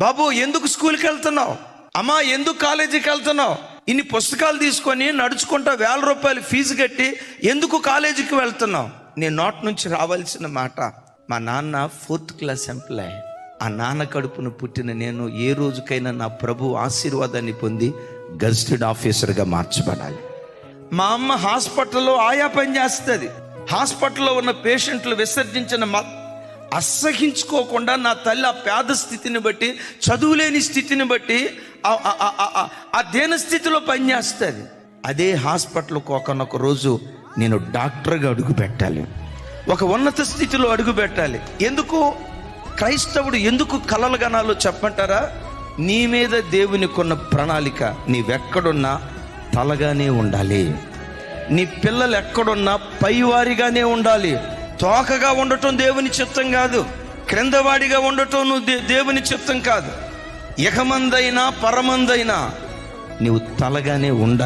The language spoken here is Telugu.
బాబు ఎందుకు స్కూల్కి వెళ్తున్నావు, అమ్మా ఎందుకు కాలేజీకి వెళ్తున్నావు, ఇన్ని పుస్తకాలు తీసుకొని నడుచుకుంటా 1000 రూపాయలు ఫీజు కట్టి ఎందుకు కాలేజీకి వెళ్తున్నావు? నీ నోట్ నుంచి రావాల్సిన మాట, మా నాన్న 4th క్లాస్ ఎంప్లాయ్. ఆ నాన్న కడుపును పుట్టిన నేను ఏ రోజుకైనా నా ప్రభు ఆశీర్వాదాన్ని పొంది గెజిటెడ్ ఆఫీసర్గా మార్చబడాలి. మా అమ్మ హాస్పిటల్లో ఆయా పని చేస్తుంది. హాస్పిటల్లో ఉన్న పేషెంట్లు విసర్జించిన అసహించుకోకుండా నా తల్లి ఆ పేద స్థితిని బట్టి, చదువులేని స్థితిని బట్టి ఆ దేన స్థితిలో పనిచేస్తుంది. అదే హాస్పిటల్కి ఒకనొక రోజు నేను డాక్టర్గా అడుగు పెట్టాలి, ఒక ఉన్నత స్థితిలో అడుగు పెట్టాలి. ఎందుకు క్రైస్తవుడు ఎందుకు కలలు గనాలో చెప్పంటారా? నీ మీద దేవునికున్న ప్రణాళిక నీవెక్కడున్నా తలగానే ఉండాలి. నీ పిల్లలు ఎక్కడున్నా పైవారిగానే ఉండాలి. తోకగా ఉండటం దేవుని చిత్తం కాదు, క్రిందవాడిగా ఉండటం నువ్వు దేవుని చిత్తం కాదు. ఇహమందైనా పరమందైనా నీవు తలగానే ఉండాలి.